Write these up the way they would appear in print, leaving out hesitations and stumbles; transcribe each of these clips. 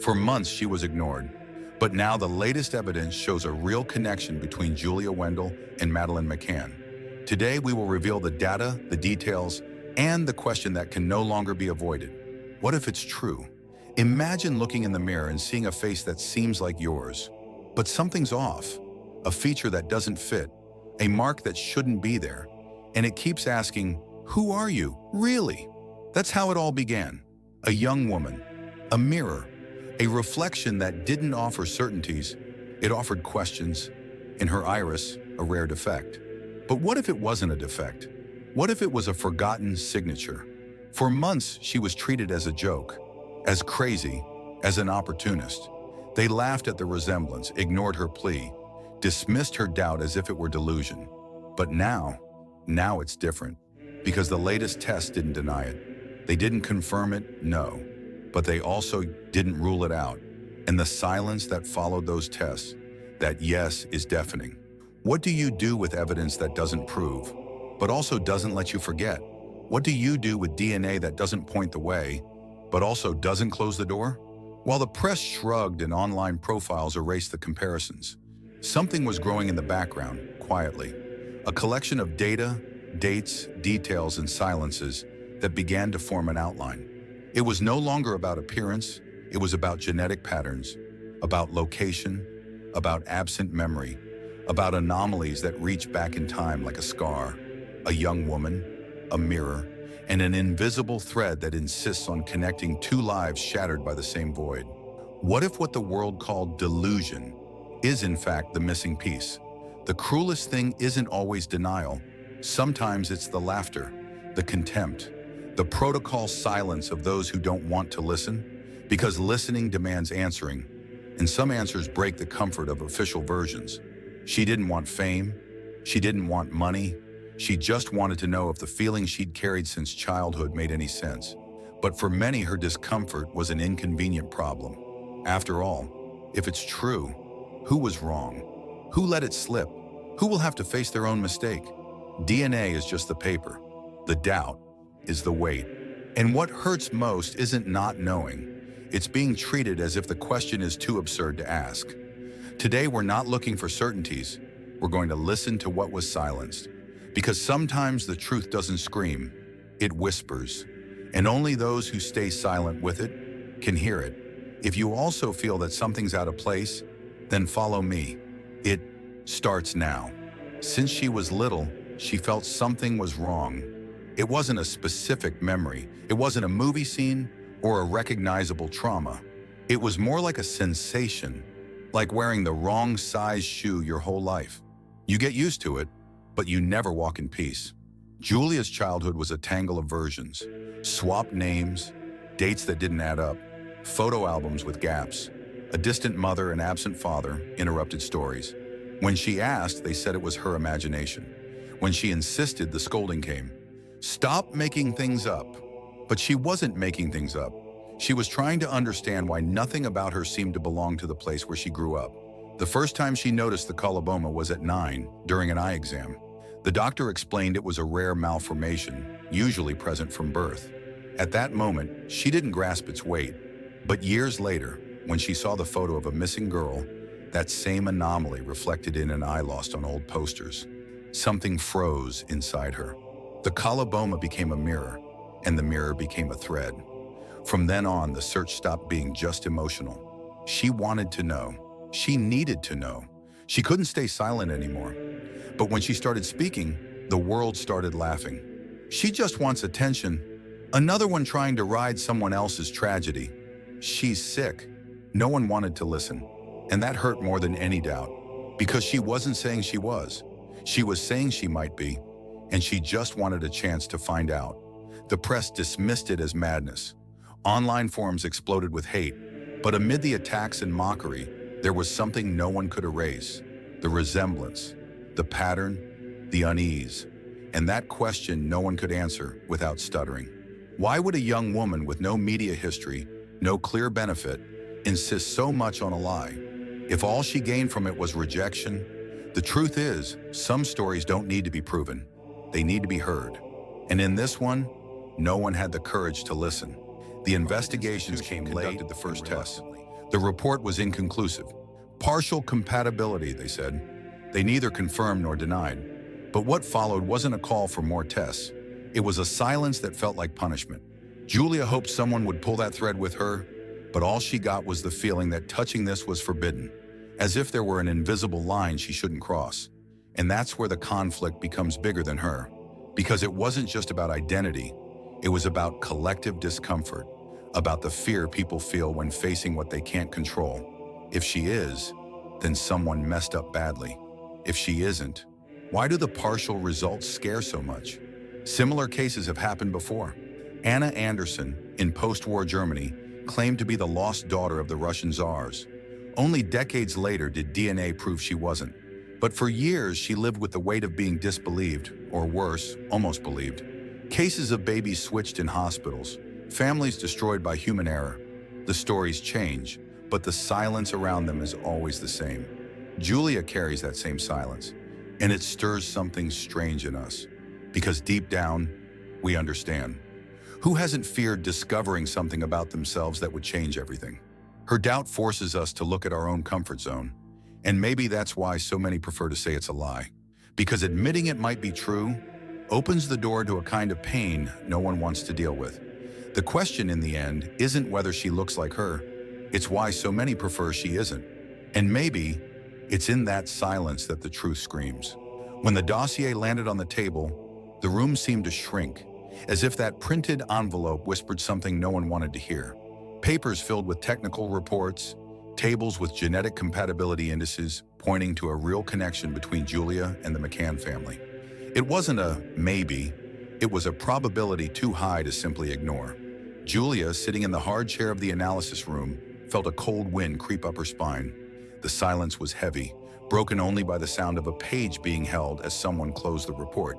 For months, she was ignored. But now the latest evidence shows a real connection between Julia Wendell and Madeleine McCann. Today, we will reveal the data, the details, and the question that can no longer be avoided. What if it's true? Imagine looking in the mirror and seeing a face that seems like yours, but something's off. A feature that doesn't fit, a mark that shouldn't be there, and it keeps asking, who are you, really? That's how it all began. A young woman, a mirror, a reflection that didn't offer certainties, it offered questions. In her iris, a rare defect. But what if it wasn't a defect? What if it was a forgotten signature? For months, she was treated as a joke, as crazy, as an opportunist. They laughed at the resemblance, ignored her plea, dismissed her doubt as if it were delusion. But now it's different, because the latest test didn't deny it. They didn't confirm it, no, but they also didn't rule it out. And the silence that followed those tests, that yes is deafening. What do you do with evidence that doesn't prove, but also doesn't let you forget? What do you do with DNA that doesn't point the way, but also doesn't close the door? While the press shrugged and online profiles erased the comparisons, something was growing in the background, quietly. A collection of data, dates, details, and silences that began to form an outline. It was no longer about appearance, it was about genetic patterns, about location, about absent memory, about anomalies that reach back in time like a scar, a young woman, a mirror, and an invisible thread that insists on connecting two lives shattered by the same void. What if what the world called delusion is in fact the missing piece? The cruelest thing isn't always denial. Sometimes it's the laughter, the contempt, the protocol silence of those who don't want to listen, because listening demands answering, and some answers break the comfort of official versions. She didn't want fame, she didn't want money, she just wanted to know if the feeling she'd carried since childhood made any sense. But for many, her discomfort was an inconvenient problem. After all, if it's true, who was wrong? Who let it slip? Who will have to face their own mistake? DNA is just the paper. The doubt is the weight. And what hurts most isn't not knowing. It's being treated as if the question is too absurd to ask. Today, we're not looking for certainties. We're going to listen to what was silenced. Because sometimes the truth doesn't scream, it whispers. And only those who stay silent with it can hear it. If you also feel that something's out of place, then follow me. It starts now. Since she was little, she felt something was wrong. It wasn't a specific memory. It wasn't a movie scene or a recognizable trauma. It was more like a sensation, like wearing the wrong size shoe your whole life. You get used to it, but you never walk in peace. Julia's childhood was a tangle of versions, swapped names, dates that didn't add up, photo albums with gaps, a distant mother and absent father, interrupted stories. When she asked, they said it was her imagination. When she insisted, the scolding came. Stop making things up. But she wasn't making things up. She was trying to understand why nothing about her seemed to belong to the place where she grew up. The first time she noticed the coloboma was at 9, during an eye exam. The doctor explained it was a rare malformation, usually present from birth. At that moment, she didn't grasp its weight. But years later, when she saw the photo of a missing girl, that same anomaly reflected in an eye lost on old posters. Something froze inside her. The coloboma became a mirror, and the mirror became a thread. From then on, the search stopped being just emotional. She wanted to know. She needed to know. She couldn't stay silent anymore. But when she started speaking, the world started laughing. She just wants attention. Another one trying to ride someone else's tragedy. She's sick. No one wanted to listen. And that hurt more than any doubt. Because she wasn't saying she was. She was saying she might be. And she just wanted a chance to find out. The press dismissed it as madness. Online forums exploded with hate. But amid the attacks and mockery, there was something no one could erase. The resemblance, the pattern, the unease. And that question no one could answer without stuttering. Why would a young woman with no media history, no clear benefit, insist so much on a lie? If all she gained from it was rejection, the truth is, some stories don't need to be proven. They need to be heard. And in this one, no one had the courage to listen. The investigations came late, the first test. The report was inconclusive. Partial compatibility, they said. They neither confirmed nor denied. But what followed wasn't a call for more tests. It was a silence that felt like punishment. Julia hoped someone would pull that thread with her, but all she got was the feeling that touching this was forbidden, as if there were an invisible line she shouldn't cross. And that's where the conflict becomes bigger than her, because it wasn't just about identity, it was about collective discomfort, about the fear people feel when facing what they can't control. If she is, then someone messed up badly. If she isn't, why do the partial results scare so much? Similar cases have happened before. Anna Anderson, in post-war Germany, claimed to be the lost daughter of the Russian czars. Only decades later did DNA prove she wasn't. But for years, she lived with the weight of being disbelieved, or worse, almost believed. Cases of babies switched in hospitals, families destroyed by human error. The stories change, but the silence around them is always the same. Julia carries that same silence, and it stirs something strange in us, because deep down, we understand. Who hasn't feared discovering something about themselves that would change everything? Her doubt forces us to look at our own comfort zone, and maybe that's why so many prefer to say it's a lie, because admitting it might be true opens the door to a kind of pain no one wants to deal with. The question in the end isn't whether she looks like her, it's why so many prefer she isn't. And maybe it's in that silence that the truth screams. When the dossier landed on the table, the room seemed to shrink, as if that printed envelope whispered something no one wanted to hear. Papers filled with technical reports, tables with genetic compatibility indices pointing to a real connection between Julia and the MCCANN family. It wasn't a maybe, it was a probability too high to simply ignore. Julia, sitting in the hard chair of the analysis room, felt a cold wind creep up her spine. The silence was heavy, broken only by the sound of a page being held as someone closed the report.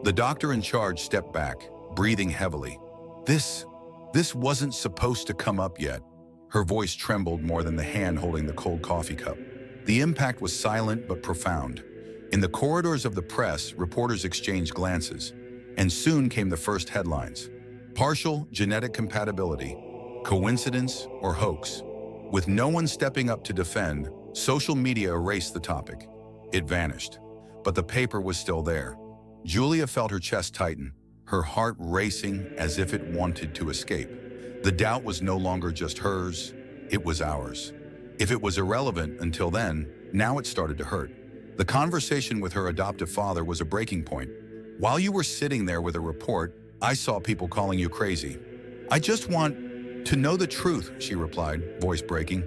The doctor in charge stepped back, breathing heavily. This wasn't supposed to come up yet. Her voice trembled more than the hand holding the cold coffee cup. The impact was silent but profound. In the corridors of the press, reporters exchanged glances, and soon came the first headlines. Partial genetic compatibility, coincidence or hoax? With no one stepping up to defend, social media erased the topic. It vanished, but the paper was still there. Julia felt her chest tighten, her heart racing as if it wanted to escape. The doubt was no longer just hers, it was ours. If it was irrelevant until then, now it started to hurt. The conversation with her adoptive father was a breaking point. While you were sitting there with a report, I saw people calling you crazy. I just want to know the truth, she replied, voice breaking.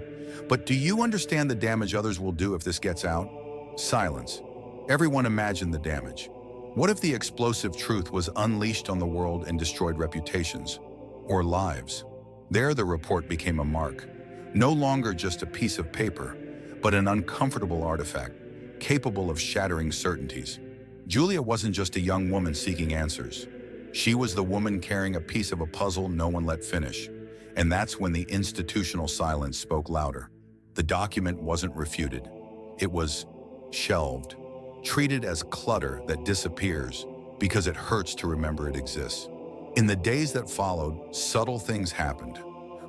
But do you understand the damage others will do if this gets out? Silence. Everyone imagined the damage. What if the explosive truth was unleashed on the world and destroyed reputations or lives? There, the report became a mark. No longer just a piece of paper, but an uncomfortable artifact, capable of shattering certainties. Julia wasn't just a young woman seeking answers. She was the woman carrying a piece of a puzzle no one let finish. And that's when the institutional silence spoke louder. The document wasn't refuted. It was shelved, treated as clutter that disappears because it hurts to remember it exists. In the days that followed, subtle things happened.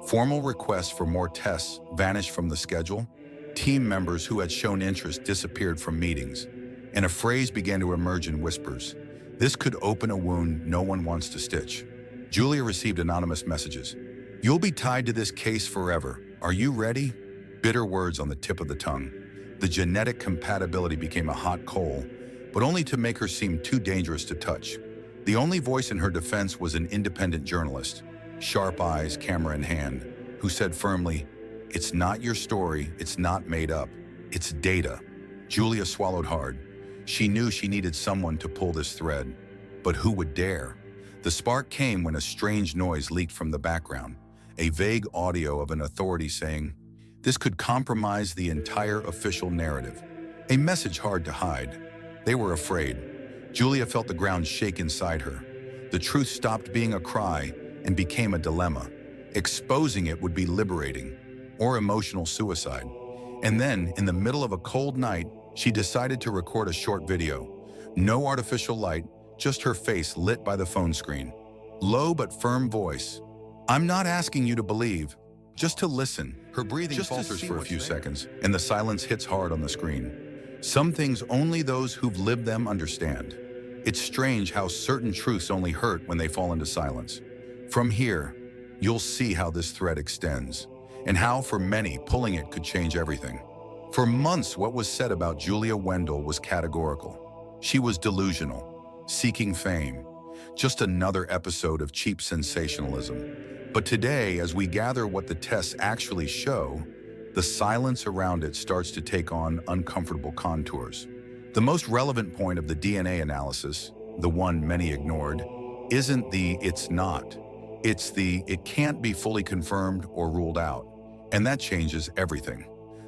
Formal requests for more tests vanished from the schedule. Team members who had shown interest disappeared from meetings, and a phrase began to emerge in whispers. This could open a wound no one wants to stitch. Julia received anonymous messages. You'll be tied to this case forever. Are you ready? Bitter words on the tip of the tongue. The genetic compatibility became a hot coal, but only to make her seem too dangerous to touch. The only voice in her defense was an independent journalist, sharp eyes, camera in hand, who said firmly, "It's not your story, it's not made up, it's data." Julia swallowed hard. She knew she needed someone to pull this thread, but who would dare? The spark came when a strange noise leaked from the background, a vague audio of an authority saying, "This could compromise the entire official narrative." A message hard to hide. They were afraid. Julia felt the ground shake inside her. The truth stopped being a cry and became a dilemma. Exposing it would be liberating, or emotional suicide. And then, in the middle of a cold night, she decided to record a short video. No artificial light, just her face lit by the phone screen. Low but firm voice. "I'm not asking you to believe, just to listen. Her breathing falters for a few seconds, and the silence hits hard on the screen. Some things only those who've lived them understand. It's strange how certain truths only hurt when they fall into silence. From here, you'll see how this thread extends, and how, for many, pulling it could change everything. For months, what was said about Julia Wendell was categorical. She was delusional, seeking fame, just another episode of cheap sensationalism. But today, as we gather what the tests actually show, the silence around it starts to take on uncomfortable contours. The most relevant point of the DNA analysis, the one many ignored, isn't the "it's not." It's the "it can't be fully confirmed or ruled out." And that changes everything.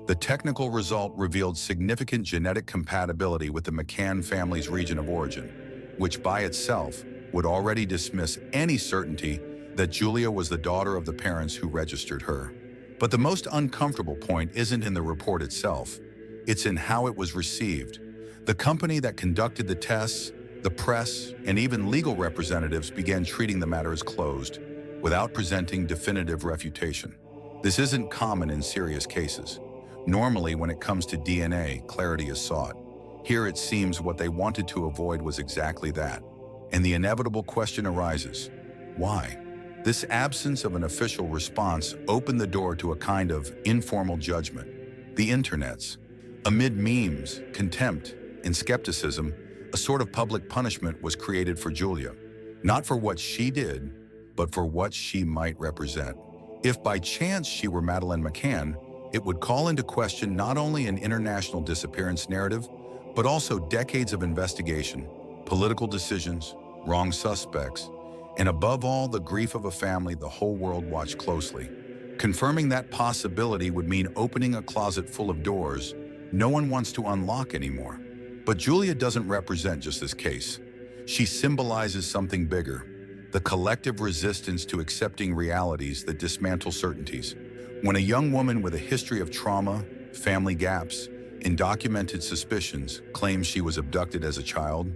The technical result revealed significant genetic compatibility with the MCCANN family's region of origin, which by itself would already dismiss any certainty that Julia was the daughter of the parents who registered her. But the most uncomfortable point isn't in the report itself. It's in how it was received. The company that conducted the tests, the press, and even legal representatives began treating the matter as closed, without presenting definitive refutation. This isn't common in serious cases. Normally, when it comes to DNA, clarity is sought. Here it seems what they wanted to avoid was exactly that. And the inevitable question arises: why? This absence of an official response opened the door to a kind of informal judgment. The internet's. Amid memes, contempt, and skepticism, a sort of public punishment was created for Julia. Not for what she did, but for what she might represent. If by chance she were Madeleine McCann, it would call into question not only an international disappearance narrative, but also decades of investigation, political decisions, wrong suspects, and above all, the grief of a family the whole world watched closely. Confirming that possibility would mean opening a closet full of doors no one wants to unlock anymore. But Julia doesn't represent just this case. She symbolizes something bigger: the collective resistance to accepting realities that dismantle certainties. When a young woman with a history of trauma, family gaps, and documented suspicions claims she was abducted as a child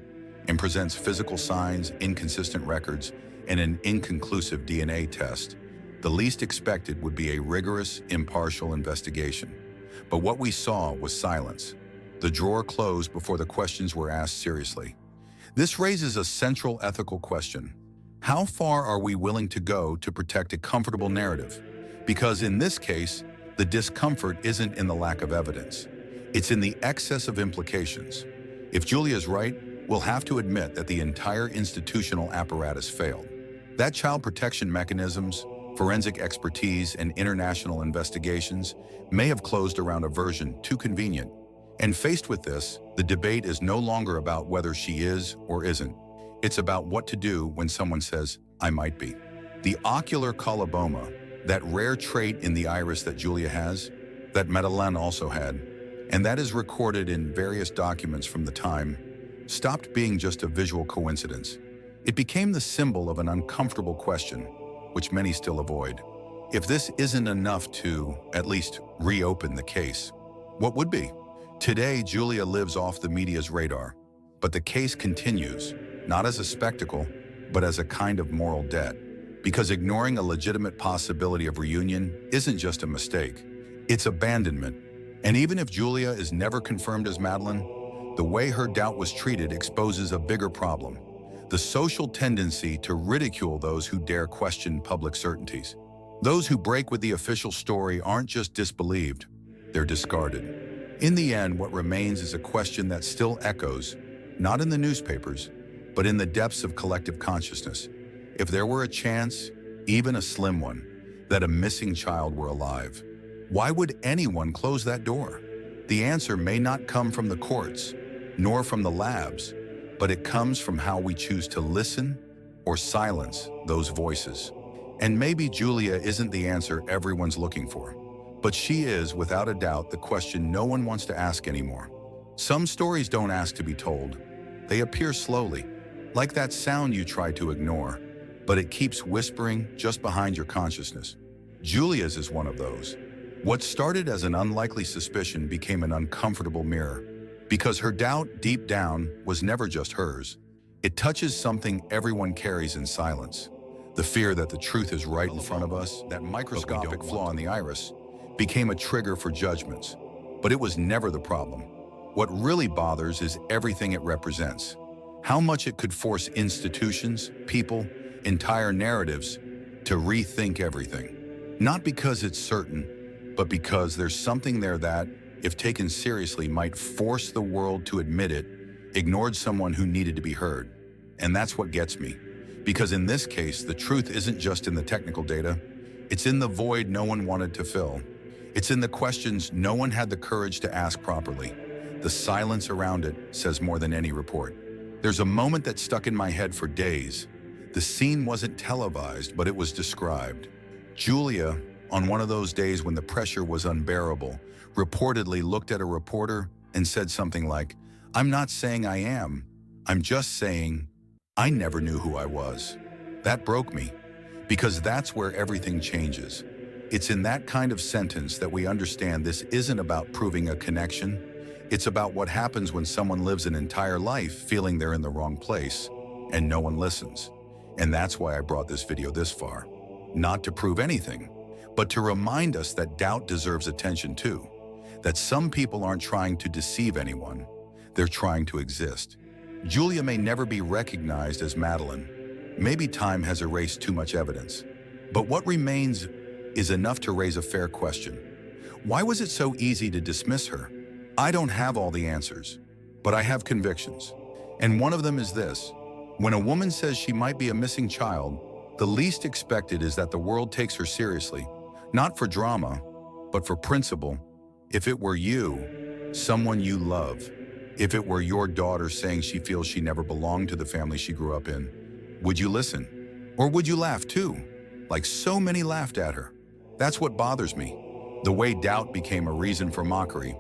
and presents physical signs, inconsistent records, and an inconclusive DNA test, the least expected would be a rigorous, impartial investigation. But what we saw was silence. The drawer closed before the questions were asked seriously. This raises a central ethical question. How far are we willing to go to protect a comfortable narrative? Because in this case, the discomfort isn't in the lack of evidence. It's in the excess of implications. If Julia's right, we'll have to admit that the entire institutional apparatus failed. That child protection mechanisms, forensic expertise, and international investigations may have closed around a version too convenient. And faced with this, the debate is no longer about whether she is or isn't. It's about what to do when someone says, "I might be." The ocular coloboma, that rare trait in the iris that Julia has, that Madeleine also had, and that is recorded in various documents from the time, stopped being just a visual coincidence. It became the symbol of an uncomfortable question, which many still avoid. If this isn't enough to, at least, reopen the case, what would be? Today, Julia lives off the media's radar, but the case continues, not as a spectacle, but as a kind of moral debt. Because ignoring a legitimate possibility of reunion isn't just a mistake, it's abandonment. And even if Julia is never confirmed as Madeleine, the way her doubt was treated exposes a bigger problem: the social tendency to ridicule those who dare question public certainties. Those who break with the official story aren't just disbelieved, they're discarded. In the end, what remains is a question that still echoes, not in the newspapers, but in the depths of collective consciousness. If there were a chance, even a slim one, that a missing child were alive, why would anyone close that door? The answer may not come from the courts, nor from the labs, but it comes from how we choose to listen or silence those voices. And maybe Julia isn't the answer everyone's looking for, but she is, without a doubt, the question no one wants to ask anymore. Some stories don't ask to be told. They appear slowly, like that sound you try to ignore, but it keeps whispering just behind your consciousness. Julia's is one of those. What started as an unlikely suspicion became an uncomfortable mirror, because her doubt, deep down, was never just hers. It touches something everyone carries in silence: The fear that the truth is right in front of us, that microscopic flaw in the iris, became a trigger for judgments. But it was never the problem. What really bothers is everything it represents. How much it could force institutions, people, entire narratives to rethink everything. Not because it's certain, but because there's something there that, if taken seriously, might force the world to admit it, ignored someone who needed to be heard. And that's what gets me. Because in this case, the truth isn't just in the technical data, it's in the void no one wanted to fill. It's in the questions no one had the courage to ask properly. The silence around it says more than any report. There's a moment that stuck in my head for days. The scene wasn't televised, but it was described. Julia, on one of those days when the pressure was unbearable, reportedly looked at a reporter and said something like, "I'm not saying I am. I'm just saying I never knew who I was." That broke me, because that's where everything changes. It's in that kind of sentence that we understand this isn't about proving a connection. It's about what happens when someone lives an entire life feeling they're in the wrong place and no one listens. And that's why I brought this video this far. Not to prove anything, but to remind us that doubt deserves attention too. That some people aren't trying to deceive anyone, they're trying to exist. Julia may never be recognized as Madeleine. Maybe time has erased too much evidence. But what remains is enough to raise a fair question. Why was it so easy to dismiss her? I don't have all the answers, but I have convictions. And one of them is this: when a woman says she might be a missing child, the least expected is that the world takes her seriously, not for drama, but for principle. If it were you, someone you love, if it were your daughter saying she feels she never belonged to the family she grew up in, would you listen? Or would you laugh too, like so many laughed at her? That's what bothers me, the way doubt became a reason for mockery,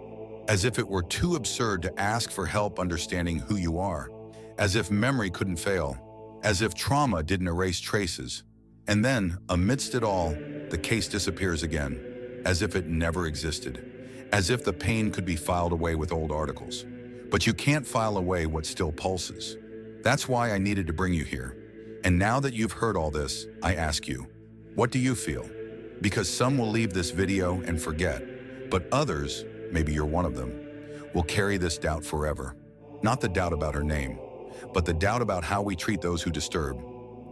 as if it were too absurd to ask for help understanding who you are, as if memory couldn't fail, as if trauma didn't erase traces. And then, amidst it all, the case disappears again, as if it never existed, as if the pain could be filed away with old articles. But you can't file away what still pulses. That's why I needed to bring you here. And now that you've heard all this, I ask you, what do you feel? Because some will leave this video and forget, but others, maybe you're one of them, will carry this doubt forever. Not the doubt about her name, but the doubt about how we treat those who disturb.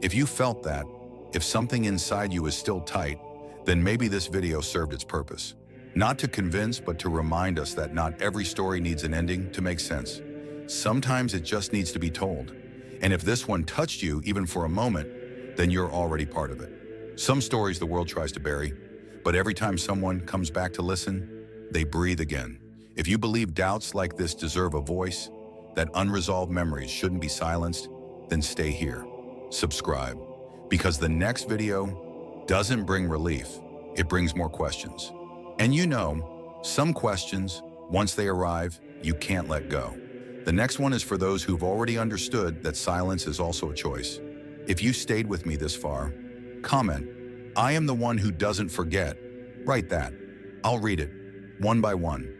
If you felt that, if something inside you is still tight, then maybe this video served its purpose. Not to convince, but to remind us that not every story needs an ending to make sense. Sometimes it just needs to be told. And if this one touched you, even for a moment, then you're already part of it. Some stories the world tries to bury, but every time someone comes back to listen, they breathe again. If you believe doubts like this deserve a voice, that unresolved memories shouldn't be silenced, then stay here. Subscribe, because the next video doesn't bring relief, it brings more questions. And you know, some questions, once they arrive, you can't let go. The next one is for those who've already understood that silence is also a choice. If you stayed with me this far, comment, "I am the one who doesn't forget." Write that. I'll read it, one by one.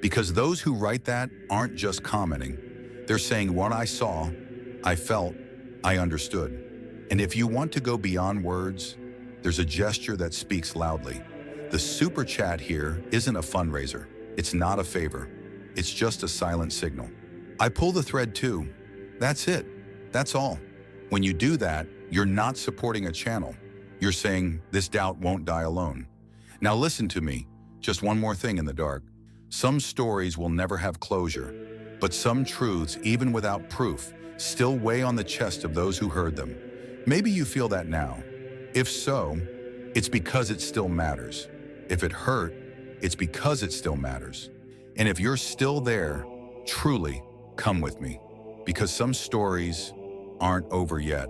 Because those who write that aren't just commenting. They're saying what I saw, I felt, I understood. And if you want to go beyond words, there's a gesture that speaks loudly. The super chat here isn't a fundraiser. It's not a favor. It's just a silent signal. I pull the thread too. That's it. That's all. When you do that, you're not supporting a channel. You're saying, this doubt won't die alone. Now listen to me. Just one more thing in the dark. Some stories will never have closure, but some truths, even without proof, still weigh on the chest of those who heard them. Maybe you feel that now. If so, it's because it still matters. If it hurt, it's because it still matters. And if you're still there, truly come with me, because some stories aren't over yet.